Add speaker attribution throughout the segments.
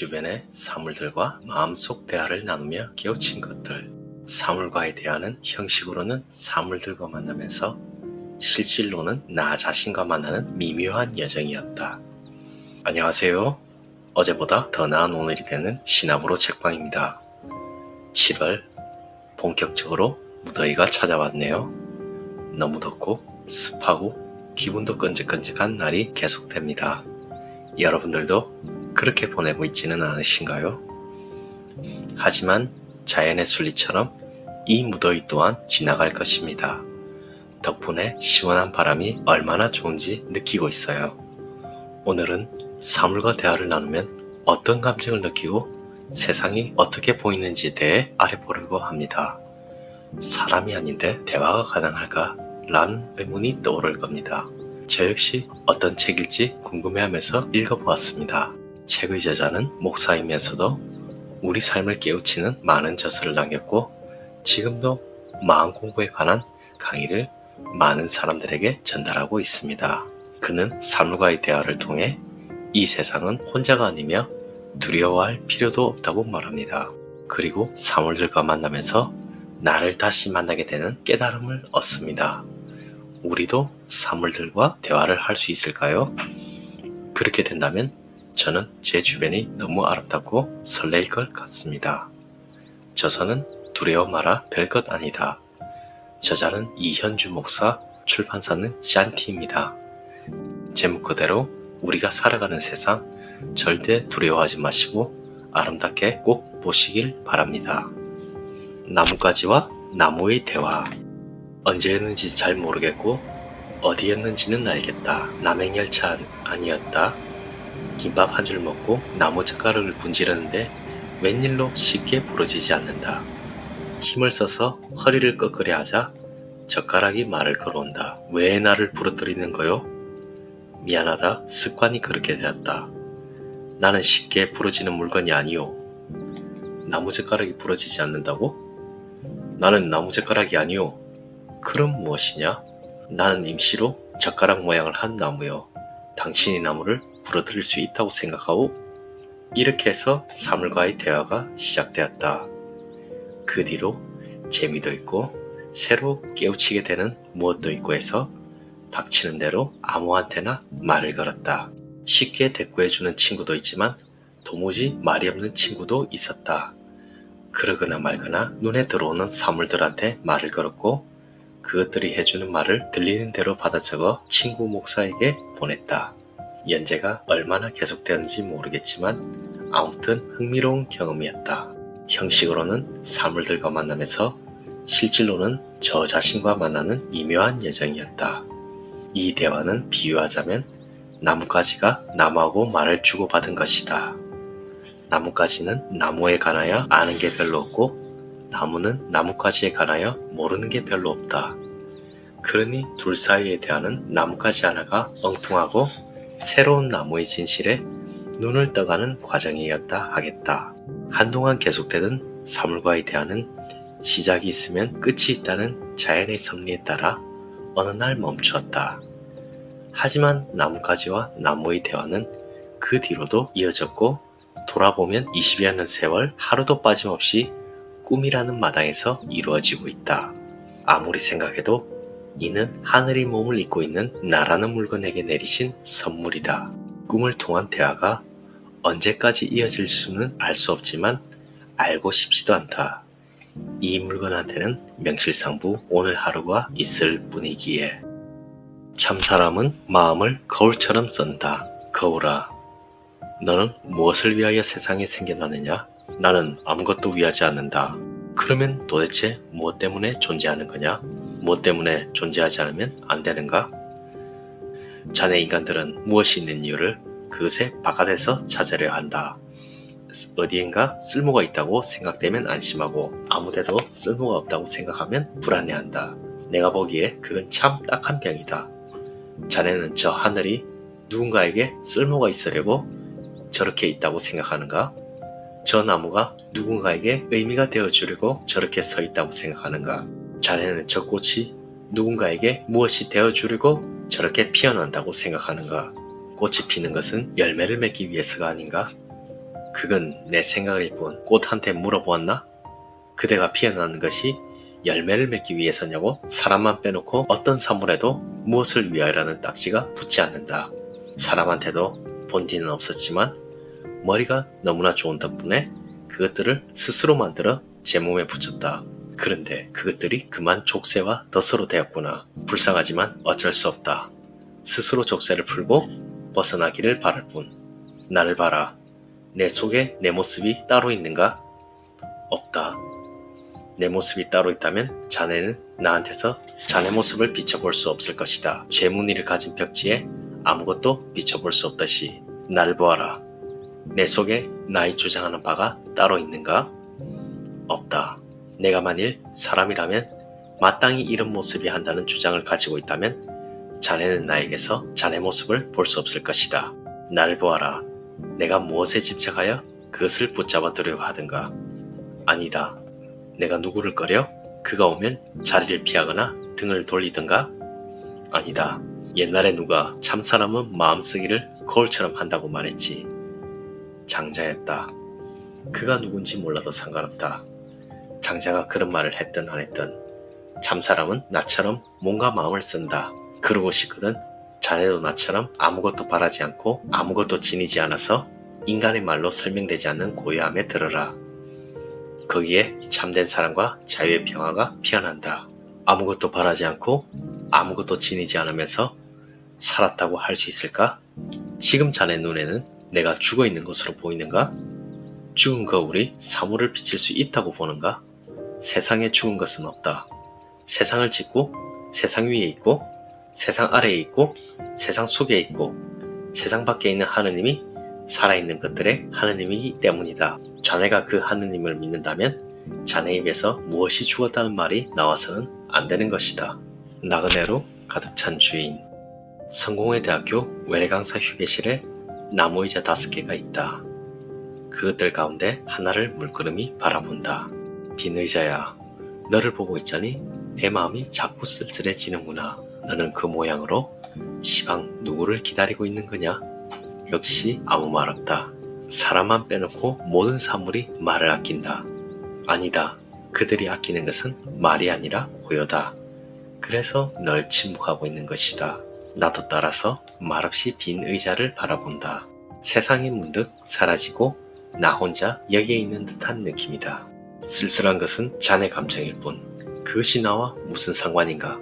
Speaker 1: 주변의 사물들과 마음속 대화를 나누며 깨우친 것들. 사물과의 대화는 형식으로는 사물들과 만나면서 실질로는 나 자신과 만나는 미묘한 여정이었다. 안녕하세요. 어제보다 더 나은 오늘이 되는 시나브로 책방입니다. 7월 본격적으로 무더위가 찾아왔네요. 너무 덥고 습하고 기분도 끈적끈적한 날이 계속됩니다. 여러분들도 그렇게 보내고 있지는 않으신가요? 하지만 자연의 순리처럼 이 무더위 또한 지나갈 것입니다. 덕분에 시원한 바람이 얼마나 좋은지 느끼고 있어요. 오늘은 사물과 대화를 나누면 어떤 감정을 느끼고 세상이 어떻게 보이는지에 대해 알아보려고 합니다. 사람이 아닌데 대화가 가능할까? 라는 의문이 떠오를 겁니다. 저 역시 어떤 책일지 궁금해하면서 읽어보았습니다. 책의 저자는 목사이면서도 우리 삶을 깨우치는 많은 저서를 남겼고 지금도 마음 공부에 관한 강의를 많은 사람들에게 전달하고 있습니다. 그는 사물과의 대화를 통해 이 세상은 혼자가 아니며 두려워할 필요도 없다고 말합니다. 그리고 사물들과 만나면서 나를 다시 만나게 되는 깨달음을 얻습니다. 우리도 사물들과 대화를 할 수 있을까요? 그렇게 된다면 저는 제 주변이 너무 아름답고 설레일 것 같습니다. 저서는 두려워 마라 별것 아니다. 저자는 이현주 목사, 출판사는 샨티입니다. 제목 그대로 우리가 살아가는 세상 절대 두려워하지 마시고 아름답게 꼭 보시길 바랍니다. 나뭇가지와 나무의 대화. 언제였는지 잘 모르겠고 어디였는지는 알겠다. 남행열차 아니었다. 김밥 한 줄 먹고 나무젓가락을 문지르는데 웬일로 쉽게 부러지지 않는다. 힘을 써서 허리를 꺾으려 하자 젓가락이 말을 걸어온다. 왜 나를 부러뜨리는 거요? 미안하다. 습관이 그렇게 되었다. 나는 쉽게 부러지는 물건이 아니오. 나무젓가락이 부러지지 않는다고? 나는 나무젓가락이 아니오. 그럼 무엇이냐? 나는 임시로 젓가락 모양을 한 나무요. 당신이 나무를 부러뜨릴 수 있다고 생각하오? 이렇게 해서 사물과의 대화가 시작되었다. 그 뒤로 재미도 있고 새로 깨우치게 되는 무엇도 있고 해서 닥치는 대로 아무한테나 말을 걸었다. 쉽게 대꾸해주는 친구도 있지만 도무지 말이 없는 친구도 있었다. 그러거나 말거나 눈에 들어오는 사물들한테 말을 걸었고 그것들이 해주는 말을 들리는 대로 받아 적어 친구 목사에게 보냈다. 연재가 얼마나 계속되었는지 모르겠지만 아무튼 흥미로운 경험이었다. 형식으로는 사물들과 만나면서 실질로는 저 자신과 만나는 미묘한 여정이었다. 이 대화는 비유하자면 나뭇가지가 나무하고 말을 주고받은 것이다. 나뭇가지는 나무에 관하여 아는 게 별로 없고 나무는 나뭇가지에 관하여 모르는 게 별로 없다. 그러니 둘 사이의 대화는 나뭇가지 하나가 엉뚱하고 새로운 나무의 진실에 눈을 떠가는 과정이었다 하겠다. 한동안 계속되던 사물과의 대화는 시작이 있으면 끝이 있다는 자연의 섭리에 따라 어느 날 멈추었다. 하지만 나뭇가지와 나무의 대화는 그 뒤로도 이어졌고 돌아보면 20여 년 세월 하루도 빠짐없이 꿈이라는 마당에서 이루어지고 있다. 아무리 생각해도 이는 하늘이 몸을 잇고 있는 나라는 물건에게 내리신 선물이다. 꿈을 통한 대화가 언제까지 이어질 수는 알 수 없지만 알고 싶지도 않다. 이 물건한테는 명실상부 오늘 하루가 있을 뿐이기에. 참 사람은 마음을 거울처럼 쓴다. 거울아, 너는 무엇을 위하여 세상에 생겨나느냐? 나는 아무것도 위하지 않는다. 그러면 도대체 무엇 때문에 존재하는 거냐? 무엇 때문에 존재하지 않으면 안 되는가? 자네 인간들은 무엇이 있는 이유를 그것의 바깥에서 찾으려 한다. 어디엔가 쓸모가 있다고 생각되면 안심하고 아무데도 쓸모가 없다고 생각하면 불안해한다. 내가 보기에 그건 참 딱한 병이다. 자네는 저 하늘이 누군가에게 쓸모가 있으려고 저렇게 있다고 생각하는가? 저 나무가 누군가에게 의미가 되어주려고 저렇게 서 있다고 생각하는가? 자네는 저 꽃이 누군가에게 무엇이 되어주려고 저렇게 피어난다고 생각하는가? 꽃이 피는 것은 열매를 맺기 위해서가 아닌가? 그건 내 생각일 뿐. 꽃한테 물어보았나? 그대가 피어나는 것이 열매를 맺기 위해서냐고? 사람만 빼놓고 어떤 사물에도 무엇을 위하여라는 딱지가 붙지 않는다. 사람한테도 본디는 없었지만 머리가 너무나 좋은 덕분에 그것들을 스스로 만들어 제 몸에 붙였다. 그런데 그것들이 그만 족쇄와 덫으로 되었구나. 불쌍하지만 어쩔 수 없다. 스스로 족쇄를 풀고 벗어나기를 바랄 뿐. 나를 봐라. 내 속에 내 모습이 따로 있는가? 없다. 내 모습이 따로 있다면 자네는 나한테서 자네 모습을 비춰볼 수 없을 것이다. 제 무늬를 가진 벽지에 아무것도 비춰볼 수 없듯이 나를 보아라. 내 속에 나의 주장하는 바가 따로 있는가? 없다. 내가 만일 사람이라면 마땅히 이런 모습이 한다는 주장을 가지고 있다면 자네는 나에게서 자네 모습을 볼 수 없을 것이다. 나를 보아라. 내가 무엇에 집착하여 그것을 붙잡아 두려고 하든가? 아니다. 내가 누구를 꺼려? 그가 오면 자리를 피하거나 등을 돌리든가? 아니다. 옛날에 누가 참 사람은 마음쓰기를 거울처럼 한다고 말했지. 장자였다. 그가 누군지 몰라도 상관없다. 장자가 그런 말을 했든 안 했든 참 사람은 나처럼 몸과 마음을 쓴다. 그러고 싶거든 자네도 나처럼 아무것도 바라지 않고 아무것도 지니지 않아서 인간의 말로 설명되지 않는 고요함에 들어라. 거기에 참된 사랑과 자유의 평화가 피어난다. 아무것도 바라지 않고 아무것도 지니지 않으면서 살았다고 할 수 있을까? 지금 자네 눈에는 내가 죽어 있는 것으로 보이는가? 죽은 거울이 사물을 비칠 수 있다고 보는가? 세상에 죽은 것은 없다. 세상을 짓고 세상 위에 있고 세상 아래에 있고 세상 속에 있고 세상 밖에 있는 하느님이 살아있는 것들의 하느님이기 때문이다. 자네가 그 하느님을 믿는다면 자네 입에서 무엇이 죽었다는 말이 나와서는 안 되는 것이다. 나그네로 가득 찬 주인. 성공회 대학교 외래 강사 휴게실에 나무의자 5개가 있다. 그것들 가운데 하나를 물끄러미 바라본다. 빈 의자야, 너를 보고 있자니 내 마음이 자꾸 쓸쓸해지는구나. 너는 그 모양으로 시방 누구를 기다리고 있는 거냐? 역시 아무 말 없다. 사람만 빼놓고 모든 사물이 말을 아낀다. 아니다. 그들이 아끼는 것은 말이 아니라 고요다. 그래서 널 침묵하고 있는 것이다. 나도 따라서 말없이 빈 의자를 바라본다. 세상이 문득 사라지고 나 혼자 여기에 있는 듯한 느낌이다. 쓸쓸한 것은 자네 감정일 뿐. 그것이 나와 무슨 상관인가?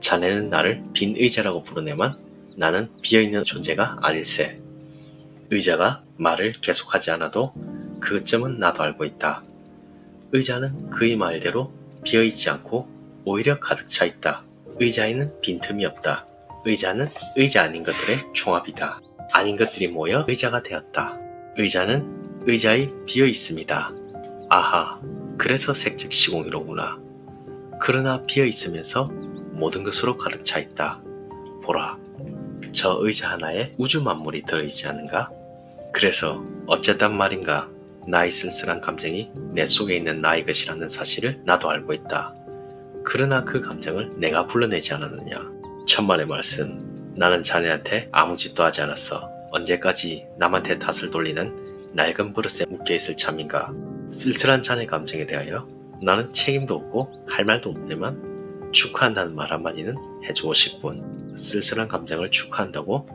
Speaker 1: 자네는 나를 빈 의자라고 부르네만 나는 비어있는 존재가 아닐세. 의자가 말을 계속하지 않아도 그것쯤은 나도 알고 있다. 의자는 그의 말대로 비어있지 않고 오히려 가득 차 있다. 의자에는 빈틈이 없다. 의자는 의자 아닌 것들의 종합이다. 아닌 것들이 모여 의자가 되었다. 의자는 의자에 비어 있습니다. 아하, 그래서 색즉 시공이로구나. 그러나 비어 있으면서 모든 것으로 가득 차 있다. 보라, 저 의자 하나에 우주 만물이 들어있지 않은가? 그래서 어쨌단 말인가? 나의 쓸쓸한 감정이 내 속에 있는 나의 것이라는 사실을 나도 알고 있다. 그러나 그 감정을 내가 불러내지 않았느냐? 천만의 말씀, 나는 자네한테 아무 짓도 하지 않았어. 언제까지 남한테 탓을 돌리는 낡은 버릇에 묶여있을 참인가? 쓸쓸한 자네 감정에 대하여 나는 책임도 없고 할 말도 없네만 축하한다는 말 한마디는 해주고 싶군. 쓸쓸한 감정을 축하한다고?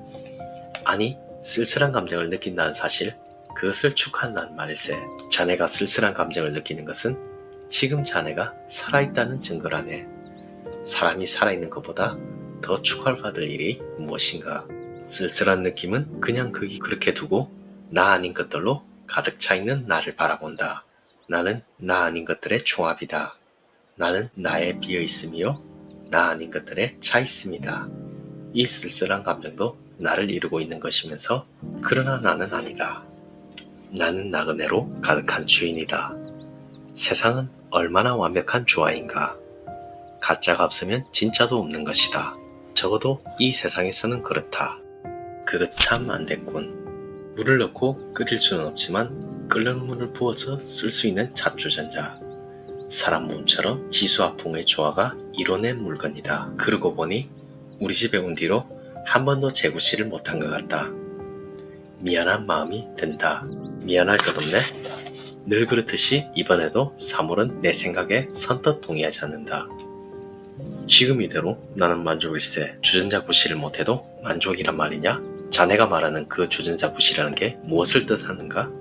Speaker 1: 아니, 쓸쓸한 감정을 느낀다는 사실, 그것을 축하한다는 말일세. 자네가 쓸쓸한 감정을 느끼는 것은 지금 자네가 살아있다는 증거라네. 사람이 살아있는 것보다 더 축하를 받을 일이 무엇인가? 쓸쓸한 느낌은 그냥 거기 그렇게 두고 나 아닌 것들로 가득 차 있는 나를 바라본다. 나는 나 아닌 것들의 종합이다. 나는 나에 비어 있으며 나 아닌 것들에 차 있습니다. 이 쓸쓸한 감정도 나를 이루고 있는 것이면서 그러나 나는 아니다. 나는 나그네로 가득한 주인이다. 세상은 얼마나 완벽한 조화인가. 가짜가 없으면 진짜도 없는 것이다. 적어도 이 세상에서는 그렇다. 그것 참 안됐군. 물을 넣고 끓일 수는 없지만 끓는 물을 부어서 쓸 수 있는 자주전자. 사람 몸처럼 지수와 풍의 조화가 이뤄낸 물건이다. 그러고 보니 우리 집에 온 뒤로 한 번도 재구시를 못한 것 같다. 미안한 마음이 든다. 미안할 것 없네. 늘 그렇듯이 이번에도 사물은 내 생각에 선뜻 동의하지 않는다. 지금 이대로 나는 만족일세. 주전자 구실을 못해도 만족이란 말이냐? 자네가 말하는 그 주전자 구실이라는 게 무엇을 뜻하는가?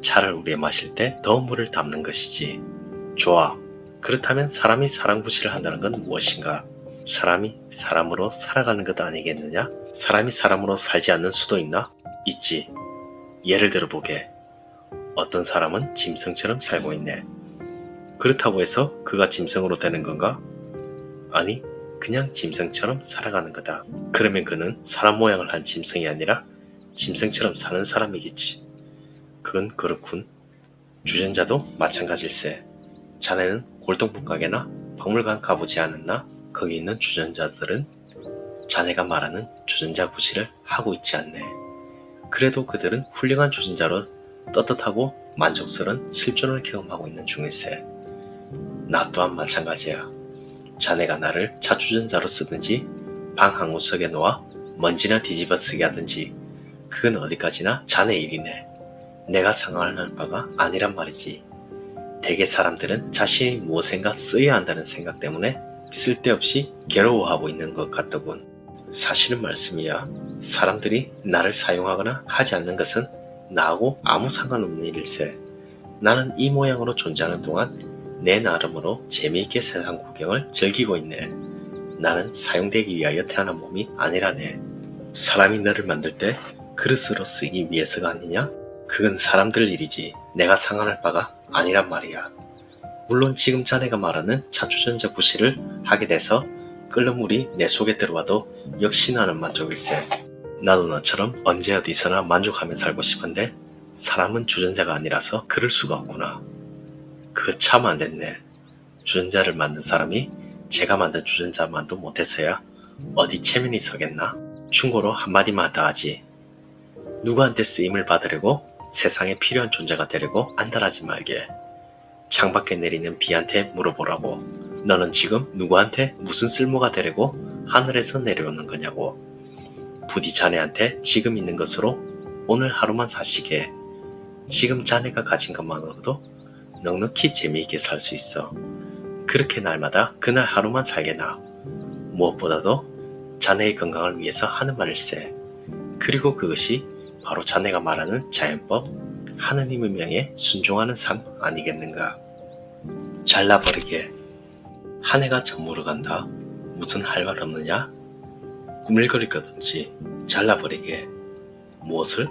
Speaker 1: 차를 우리에 마실 때 더 물을 담는 것이지. 좋아. 그렇다면 사람이 사람 구실을 한다는 건 무엇인가? 사람이 사람으로 살아가는 것 아니겠느냐? 사람이 사람으로 살지 않는 수도 있나? 있지. 예를 들어보게. 어떤 사람은 짐승처럼 살고 있네. 그렇다고 해서 그가 짐승으로 되는 건가? 아니, 그냥 짐승처럼 살아가는 거다. 그러면 그는 사람 모양을 한 짐승이 아니라 짐승처럼 사는 사람이겠지. 그건 그렇군. 주전자도 마찬가지일세. 자네는 골동품 가게나 박물관 가보지 않았나? 거기 있는 주전자들은 자네가 말하는 주전자 구실을 하고 있지 않네. 그래도 그들은 훌륭한 주전자로 떳떳하고 만족스러운 실존을 경험하고 있는 중일세. 나 또한 마찬가지야. 자네가 나를 차주전자로 쓰든지 방 한구석에 놓아 먼지나 뒤집어 쓰게 하든지 그건 어디까지나 자네 일이네. 내가 상관할 바가 아니란 말이지. 대개 사람들은 자신이 무엇인가 써야 한다는 생각 때문에 쓸데없이 괴로워하고 있는 것 같더군. 사실은 말씀이야. 사람들이 나를 사용하거나 하지 않는 것은 나하고 아무 상관없는 일일세. 나는 이 모양으로 존재하는 동안 내 나름으로 재미있게 세상 구경을 즐기고 있네. 나는 사용되기 위하여 태어난 몸이 아니라네. 사람이 너를 만들 때 그릇으로 쓰기 위해서가 아니냐? 그건 사람들 일이지 내가 상관할 바가 아니란 말이야. 물론 지금 자네가 말하는 차주전자 구실을 하게 돼서 끓는 물이 내 속에 들어와도 역시 나는 만족일세. 나도 너처럼 언제 어디서나 만족하며 살고 싶은데 사람은 주전자가 아니라서 그럴 수가 없구나. 그거 참 안됐네. 주전자를 만든 사람이 제가 만든 주전자만도 못해서야 어디 체면이 서겠나? 충고로 한마디만 더 하지. 누구한테 쓰임을 받으려고 세상에 필요한 존재가 되려고 안달하지 말게. 창밖에 내리는 비한테 물어보라고. 너는 지금 누구한테 무슨 쓸모가 되려고 하늘에서 내려오는 거냐고. 부디 자네한테 지금 있는 것으로 오늘 하루만 사시게. 지금 자네가 가진 것만으로도 넉넉히 재미있게 살 수 있어. 그렇게 날마다 그날 하루만 살게나. 무엇보다도 자네의 건강을 위해서 하는 말일세. 그리고 그것이 바로 자네가 말하는 자연법, 하느님의 명에 순종하는 삶 아니겠는가. 잘라버리게. 한 해가 저물어 간다. 무슨 할 말 없느냐? 꾸밀거릴 것 없지. 잘라버리게. 무엇을?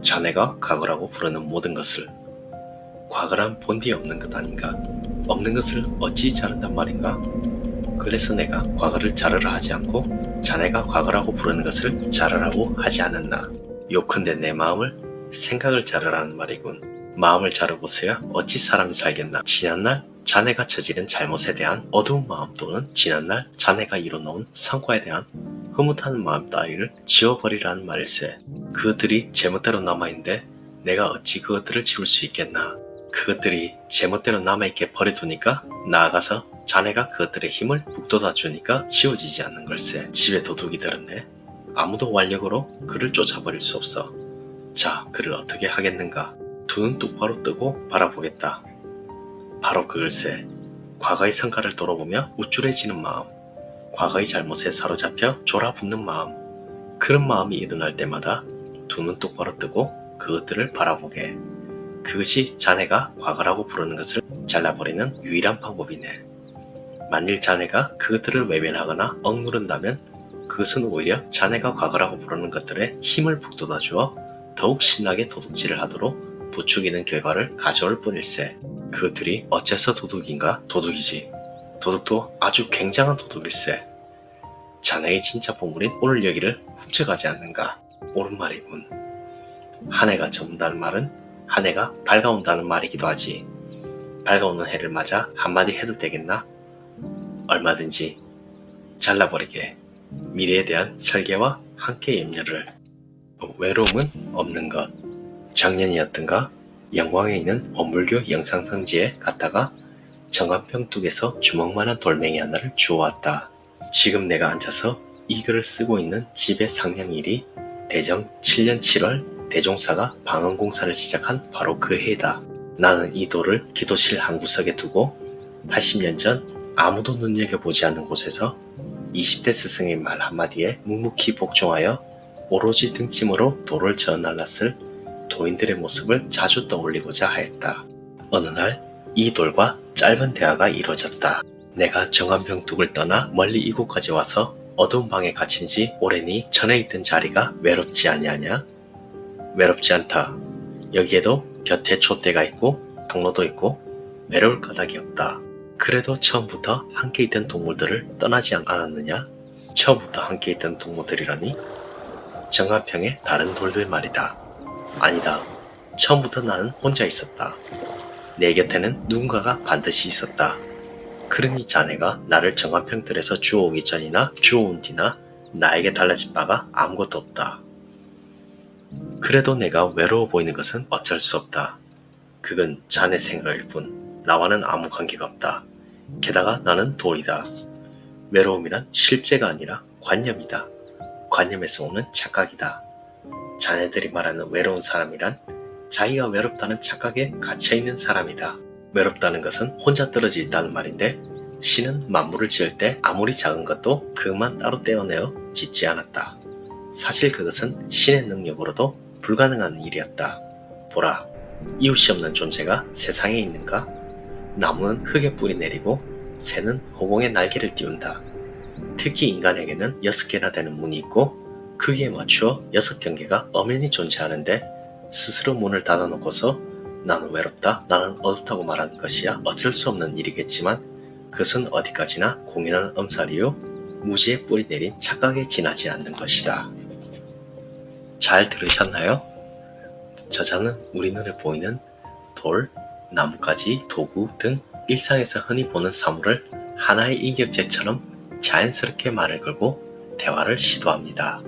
Speaker 1: 자네가 과거라고 부르는 모든 것을. 과거란 본디 없는 것 아닌가? 없는 것을 어찌 자른단 말인가? 그래서 내가 과거를 자르라 하지 않고 자네가 과거라고 부르는 것을 자르라고 하지 않았나? 요컨대 내 마음을, 생각을 자르라는 말이군. 마음을 자르고서야 어찌 사람이 살겠나? 지난날 자네가 저지른 잘못에 대한 어두운 마음 또는 지난날 자네가 이뤄놓은 성과에 대한 흐뭇하는 마음 따위를 지워버리라는 말일세. 그것들이 제멋대로 남아있는데 내가 어찌 그것들을 지울 수 있겠나? 그것들이 제멋대로 남아있게 버려두니까 나아가서 자네가 그것들의 힘을 북돋아 주니까 지워지지 않는 걸세. 집에 도둑이 들었네. 아무도 완력으로 그를 쫓아버릴 수 없어. 자, 그를 어떻게 하겠는가? 두 눈 똑바로 뜨고 바라보겠다. 바로 그걸세. 과거의 성과를 돌아보며 우쭐해지는 마음, 과거의 잘못에 사로잡혀 졸아붙는 마음. 그런 마음이 일어날 때마다 두 눈 똑바로 뜨고 그것들을 바라보게. 그것이 자네가 과거라고 부르는 것을 잘라버리는 유일한 방법이네. 만일 자네가 그것들을 외면하거나 억누른다면 그것은 오히려 자네가 과거라고 부르는 것들에 힘을 북돋아 주어 더욱 신나게 도둑질을 하도록 부추기는 결과를 가져올 뿐일세. 그것들이 어째서 도둑인가? 도둑이지. 도둑도 아주 굉장한 도둑일세. 자네의 진짜 보물인 오늘 여기를 훔쳐가지 않는가? 옳은 말이군. 한 해가 저문다는 말은 한 해가 밝아온다는 말이기도 하지. 밝아오는 해를 맞아 한마디 해도 되겠나? 얼마든지 잘라버리게. 미래에 대한 설계와 함께 염려를. 외로움은 없는 것. 작년이었던가 영광에 있는 원불교 영상성지에 갔다가 정안평뚝에서 주먹만한 돌멩이 하나를 주워왔다. 지금 내가 앉아서 이 글을 쓰고 있는 집의 상냥일이 대정 7년 7월 대종사가 방언공사를 시작한 바로 그 해다. 나는 이 돌을 기도실 한 구석에 두고 80년 전 아무도 눈여겨보지 않는 곳에서 20대 스승의 말 한마디에 묵묵히 복종하여 오로지 등짐으로 돌을 저어 날랐을 도인들의 모습을 자주 떠올리고자 하였다. 어느 날 이 돌과 짧은 대화가 이루어졌다. 내가 정한병둑을 떠나 멀리 이곳까지 와서 어두운 방에 갇힌 지 오래니 전에 있던 자리가 외롭지 아니하냐? 외롭지 않다. 여기에도 곁에 촛대가 있고 통로도 있고 외로울 까닭이 없다. 그래도 처음부터 함께 있던 동물들을 떠나지 않았느냐? 처음부터 함께 있던 동물들이라니? 정한평의 다른 돌들 말이다. 아니다. 처음부터 나는 혼자 있었다. 내 곁에는 누군가가 반드시 있었다. 그러니 자네가 나를 정한평들에서 주워오기 전이나 주워온 뒤나 나에게 달라진 바가 아무것도 없다. 그래도 내가 외로워 보이는 것은 어쩔 수 없다. 그건 자네 생각일 뿐 나와는 아무 관계가 없다. 게다가 나는 돌이다. 외로움이란 실제가 아니라 관념이다. 관념에서 오는 착각이다. 자네들이 말하는 외로운 사람이란 자기가 외롭다는 착각에 갇혀있는 사람이다. 외롭다는 것은 혼자 떨어져 있다는 말인데 신은 만물을 지을 때 아무리 작은 것도 그것만 따로 떼어내어 짓지 않았다. 사실 그것은 신의 능력으로도 불가능한 일이었다. 보라, 이웃이 없는 존재가 세상에 있는가? 나무는 흙에 뿌리 내리고 새는 호공에 날개를 띄운다. 특히 인간에게는 6개나 되는 문이 있고 크기에 맞추어 6경계가 엄연히 존재하는데 스스로 문을 닫아놓고서 나는 외롭다, 나는 어둡다고 말하는 것이야 어쩔 수 없는 일이겠지만 그것은 어디까지나 공연한 엄살이요 무지에 뿌리 내린 착각에 지나지 않는 것이다. 잘 들으셨나요? 저자는 우리 눈에 보이는 돌, 나뭇가지, 도구 등 일상에서 흔히 보는 사물을 하나의 인격체처럼 자연스럽게 말을 걸고 대화를 시도합니다.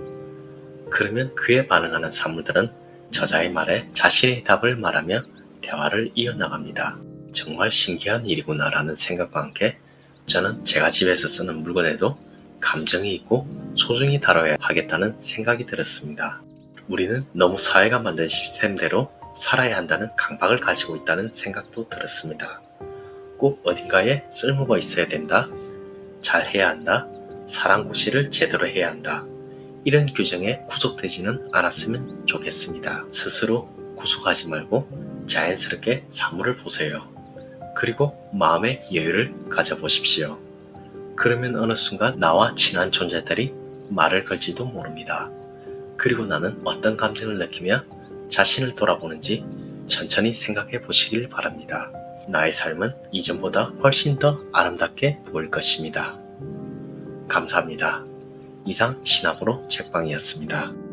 Speaker 1: 그러면 그에 반응하는 사물들은 저자의 말에 자신의 답을 말하며 대화를 이어나갑니다. 정말 신기한 일이구나 라는 생각과 함께 저는 제가 집에서 쓰는 물건에도 감정이 있고 소중히 다뤄야 하겠다는 생각이 들었습니다. 우리는 너무 사회가 만든 시스템대로 살아야 한다는 강박을 가지고 있다는 생각도 들었습니다. 꼭 어딘가에 쓸모가 있어야 된다, 잘해야 한다, 사랑구실을 제대로 해야 한다, 이런 규정에 구속되지는 않았으면 좋겠습니다. 스스로 구속하지 말고 자연스럽게 사물을 보세요. 그리고 마음의 여유를 가져보십시오. 그러면 어느 순간 나와 친한 존재들이 말을 걸지도 모릅니다. 그리고 나는 어떤 감정을 느끼며 자신을 돌아보는지 천천히 생각해 보시길 바랍니다. 나의 삶은 이전보다 훨씬 더 아름답게 보일 것입니다. 감사합니다. 이상 신학으로 책방이었습니다.